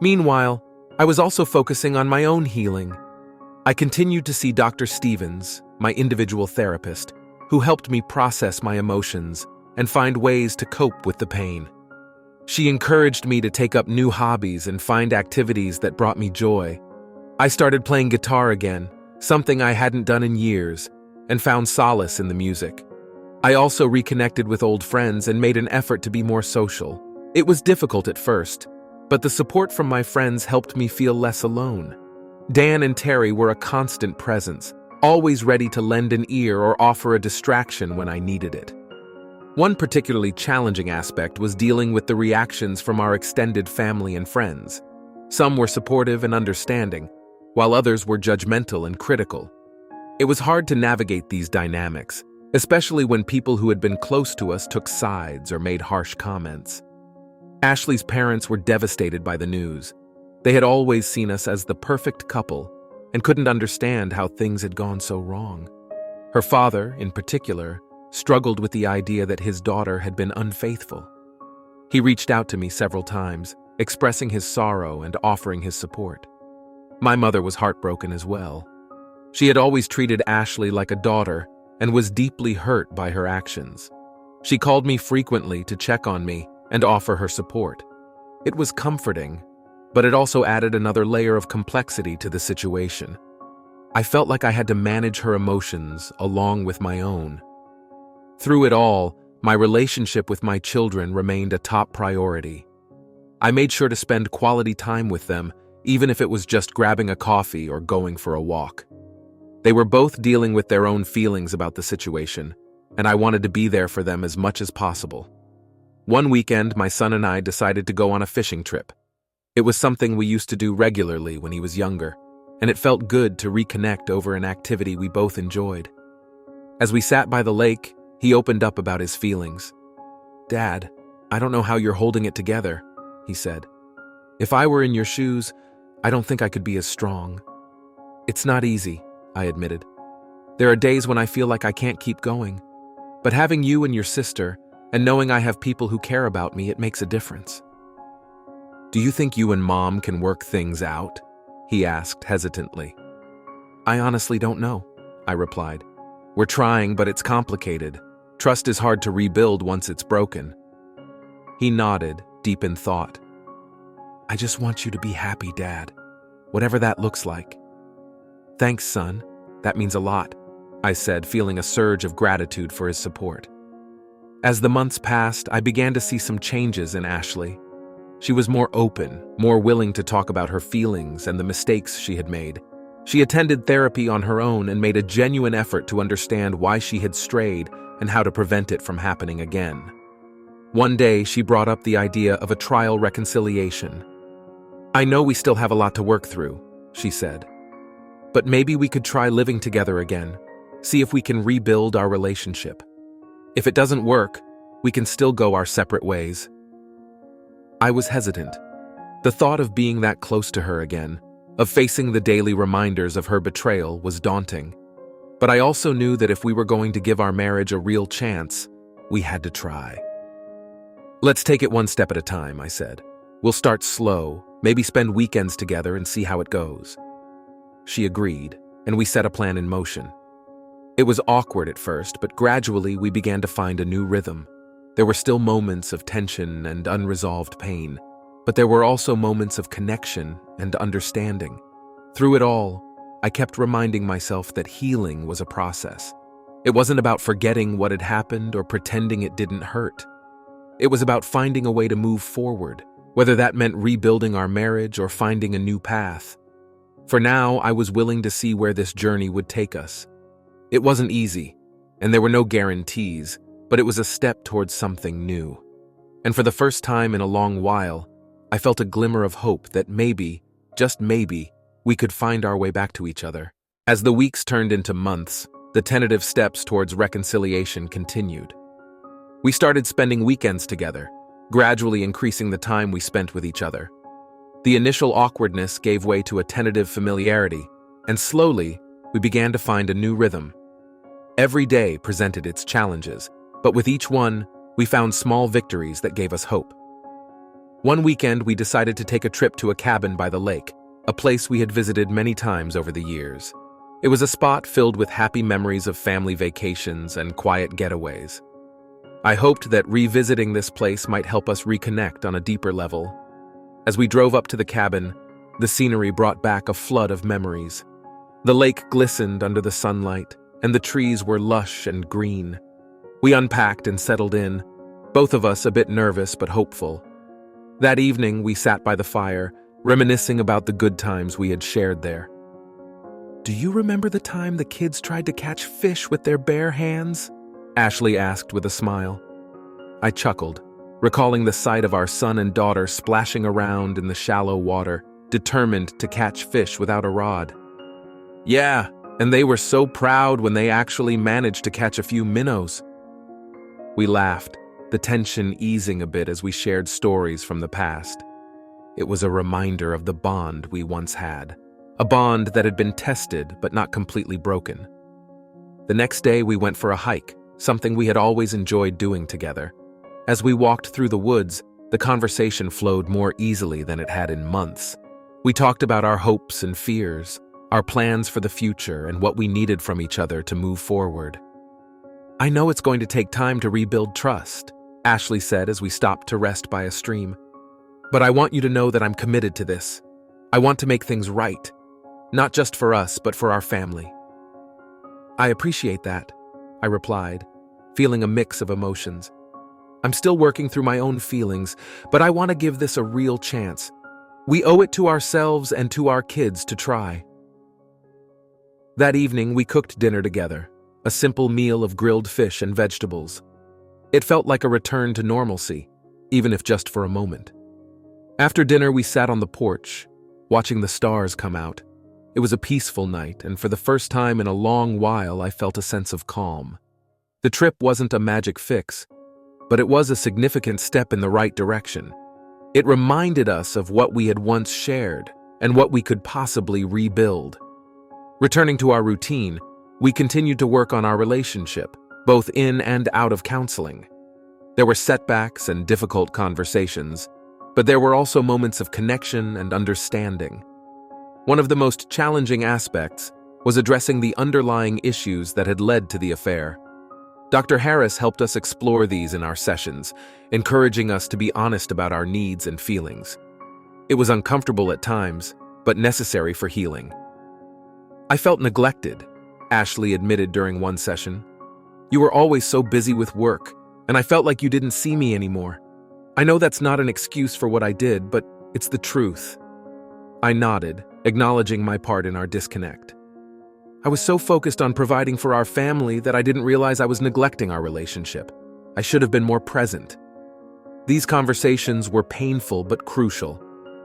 Meanwhile, I was also focusing on my own healing. I continued to see Dr. Stevens, my individual therapist, who helped me process my emotions and find ways to cope with the pain. She encouraged me to take up new hobbies and find activities that brought me joy. I started playing guitar again, something I hadn't done in years, and found solace in the music. I also reconnected with old friends and made an effort to be more social. It was difficult at first, but the support from my friends helped me feel less alone. Dan and Terry were a constant presence, always ready to lend an ear or offer a distraction when I needed it. One particularly challenging aspect was dealing with the reactions from our extended family and friends. Some were supportive and understanding, while others were judgmental and critical. It was hard to navigate these dynamics, especially when people who had been close to us took sides or made harsh comments. Ashley's parents were devastated by the news. They had always seen us as the perfect couple and couldn't understand how things had gone so wrong. Her father, in particular, struggled with the idea that his daughter had been unfaithful. He reached out to me several times, expressing his sorrow and offering his support. My mother was heartbroken as well. She had always treated Ashley like a daughter and was deeply hurt by her actions. She called me frequently to check on me and offer her support. It was comforting, but it also added another layer of complexity to the situation. I felt like I had to manage her emotions along with my own. Through it all, my relationship with my children remained a top priority. I made sure to spend quality time with them, even if it was just grabbing a coffee or going for a walk. They were both dealing with their own feelings about the situation, and I wanted to be there for them as much as possible. One weekend, my son and I decided to go on a fishing trip. It was something we used to do regularly when he was younger, and it felt good to reconnect over an activity we both enjoyed. As we sat by the lake, he opened up about his feelings. "Dad, I don't know how you're holding it together," he said. "If I were in your shoes, I don't think I could be as strong." "It's not easy," I admitted. "There are days when I feel like I can't keep going. But having you and your sister, and knowing I have people who care about me, it makes a difference." "Do you think you and Mom can work things out?" he asked hesitantly. "I honestly don't know," I replied. "We're trying, but it's complicated. Trust is hard to rebuild once it's broken." He nodded, deep in thought. "I just want you to be happy, Dad, whatever that looks like." "Thanks, son. That means a lot," I said, feeling a surge of gratitude for his support. As the months passed, I began to see some changes in Ashley. She was more open, more willing to talk about her feelings and the mistakes she had made. She attended therapy on her own and made a genuine effort to understand why she had strayed and how to prevent it from happening again. One day, she brought up the idea of a trial reconciliation. "I know we still have a lot to work through," she said. "But maybe we could try living together again, see if we can rebuild our relationship. If it doesn't work, we can still go our separate ways." I was hesitant. The thought of being that close to her again, of facing the daily reminders of her betrayal, was daunting. But I also knew that if we were going to give our marriage a real chance, we had to try. "Let's take it one step at a time," I said. "We'll start slow, maybe spend weekends together and see how it goes." She agreed, and we set a plan in motion. It was awkward at first, but gradually we began to find a new rhythm. There were still moments of tension and unresolved pain, but there were also moments of connection and understanding. Through it all, I kept reminding myself that healing was a process. It wasn't about forgetting what had happened or pretending it didn't hurt. It was about finding a way to move forward, whether that meant rebuilding our marriage or finding a new path. For now, I was willing to see where this journey would take us. It wasn't easy, and there were no guarantees, but it was a step towards something new. And for the first time in a long while, I felt a glimmer of hope that maybe, just maybe, we could find our way back to each other. As the weeks turned into months, the tentative steps towards reconciliation continued. We started spending weekends together, gradually increasing the time we spent with each other. The initial awkwardness gave way to a tentative familiarity, and slowly, we began to find a new rhythm. Every day presented its challenges, but with each one, we found small victories that gave us hope. One weekend, we decided to take a trip to a cabin by the lake, a place we had visited many times over the years. It was a spot filled with happy memories of family vacations and quiet getaways. I hoped that revisiting this place might help us reconnect on a deeper level. As we drove up to the cabin, the scenery brought back a flood of memories. The lake glistened under the sunlight, and the trees were lush and green. We unpacked and settled in, both of us a bit nervous but hopeful. That evening, we sat by the fire, reminiscing about the good times we had shared there. "Do you remember the time the kids tried to catch fish with their bare hands?" Ashley asked with a smile. I chuckled, recalling the sight of our son and daughter splashing around in the shallow water, determined to catch fish without a rod. "Yeah, and they were so proud when they actually managed to catch a few minnows." We laughed, the tension easing a bit as we shared stories from the past. It was a reminder of the bond we once had, a bond that had been tested but not completely broken. The next day we went for a hike, something we had always enjoyed doing together. As we walked through the woods, the conversation flowed more easily than it had in months. We talked about our hopes and fears, our plans for the future, and what we needed from each other to move forward. "I know it's going to take time to rebuild trust," Ashley said as we stopped to rest by a stream. "But I want you to know that I'm committed to this. I want to make things right, not just for us, but for our family." "I appreciate that," I replied, feeling a mix of emotions. "I'm still working through my own feelings, but I want to give this a real chance. We owe it to ourselves and to our kids to try." That evening, we cooked dinner together, a simple meal of grilled fish and vegetables. It felt like a return to normalcy, even if just for a moment. After dinner, we sat on the porch, watching the stars come out. It was a peaceful night, and for the first time in a long while, I felt a sense of calm. The trip wasn't a magic fix, but it was a significant step in the right direction. It reminded us of what we had once shared and what we could possibly rebuild. Returning to our routine, we continued to work on our relationship, both in and out of counseling. There were setbacks and difficult conversations, but there were also moments of connection and understanding. One of the most challenging aspects was addressing the underlying issues that had led to the affair. Dr. Harris helped us explore these in our sessions, encouraging us to be honest about our needs and feelings. It was uncomfortable at times, but necessary for healing. "I felt neglected," Ashley admitted during one session. "You were always so busy with work, and I felt like you didn't see me anymore. I know that's not an excuse for what I did, but it's the truth." I nodded, acknowledging my part in our disconnect. "I was so focused on providing for our family that I didn't realize I was neglecting our relationship. I should have been more present." These conversations were painful but crucial.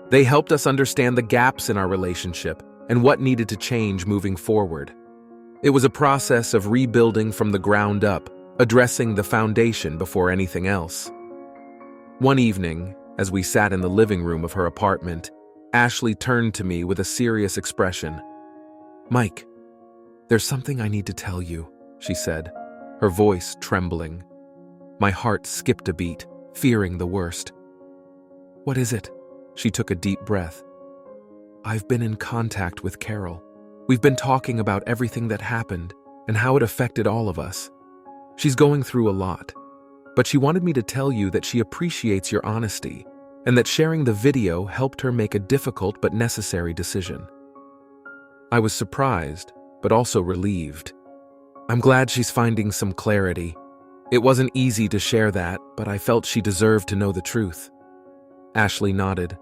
They helped us understand the gaps in our relationship and what needed to change moving forward. It was a process of rebuilding from the ground up, addressing the foundation before anything else. One evening, as we sat in the living room of her apartment, Ashley turned to me with a serious expression. "Mike, there's something I need to tell you," she said, her voice trembling. My heart skipped a beat, fearing the worst. "What is it?" She took a deep breath. "I've been in contact with Carol. We've been talking about everything that happened and how it affected all of us. She's going through a lot, but she wanted me to tell you that she appreciates your honesty and that sharing the video helped her make a difficult but necessary decision." I was surprised, but also relieved. I'm glad she's finding some clarity. It wasn't easy to share that, but I felt she deserved to know the truth. Ashley nodded.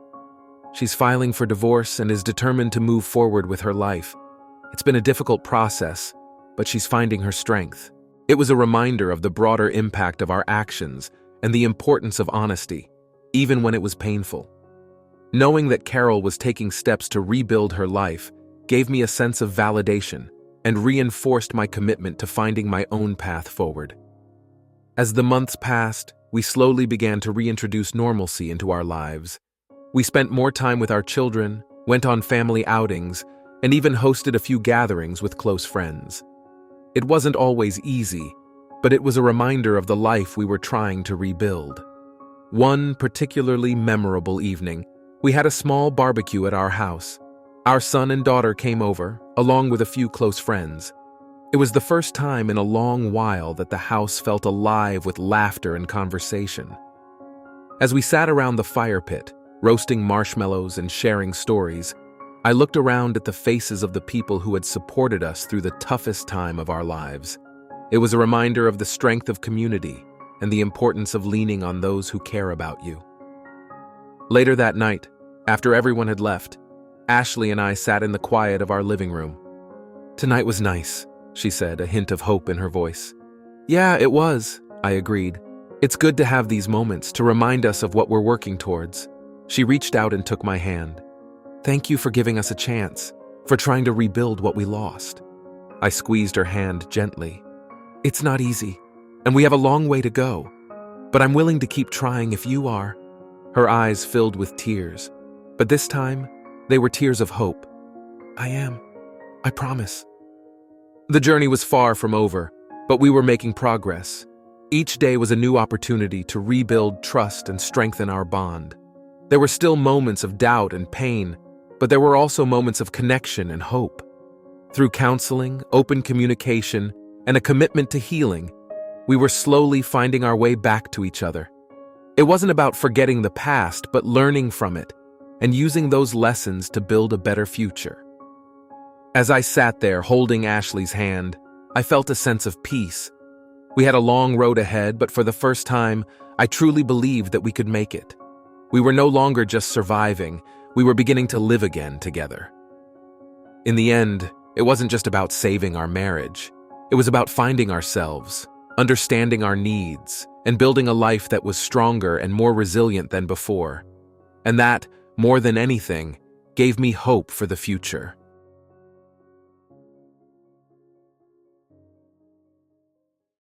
She's filing for divorce and is determined to move forward with her life. It's been a difficult process, but she's finding her strength. It was a reminder of the broader impact of our actions and the importance of honesty, even when it was painful. Knowing that Carol was taking steps to rebuild her life gave me a sense of validation and reinforced my commitment to finding my own path forward. As the months passed, we slowly began to reintroduce normalcy into our lives. We spent more time with our children, went on family outings, and even hosted a few gatherings with close friends. It wasn't always easy, but it was a reminder of the life we were trying to rebuild. One particularly memorable evening, we had a small barbecue at our house. Our son and daughter came over, along with a few close friends. It was the first time in a long while that the house felt alive with laughter and conversation. As we sat around the fire pit, roasting marshmallows and sharing stories, I looked around at the faces of the people who had supported us through the toughest time of our lives. It was a reminder of the strength of community and the importance of leaning on those who care about you. Later that night, after everyone had left, Ashley and I sat in the quiet of our living room. Tonight was nice, she said, a hint of hope in her voice. Yeah, it was, I agreed. It's good to have these moments to remind us of what we're working towards. She reached out and took my hand. Thank you for giving us a chance, for trying to rebuild what we lost. I squeezed her hand gently. It's not easy, and we have a long way to go, but I'm willing to keep trying if you are. Her eyes filled with tears, but this time, they were tears of hope. I am. I promise. The journey was far from over, but we were making progress. Each day was a new opportunity to rebuild trust and strengthen our bond. There were still moments of doubt and pain, but there were also moments of connection and hope. Through counseling, open communication, and a commitment to healing, we were slowly finding our way back to each other. It wasn't about forgetting the past, but learning from it and using those lessons to build a better future. As I sat there holding Ashley's hand, I felt a sense of peace. We had a long road ahead, but for the first time, I truly believed that we could make it. We were no longer just surviving, we were beginning to live again together. In the end, it wasn't just about saving our marriage. It was about finding ourselves, understanding our needs, and building a life that was stronger and more resilient than before. And that, more than anything, gave me hope for the future.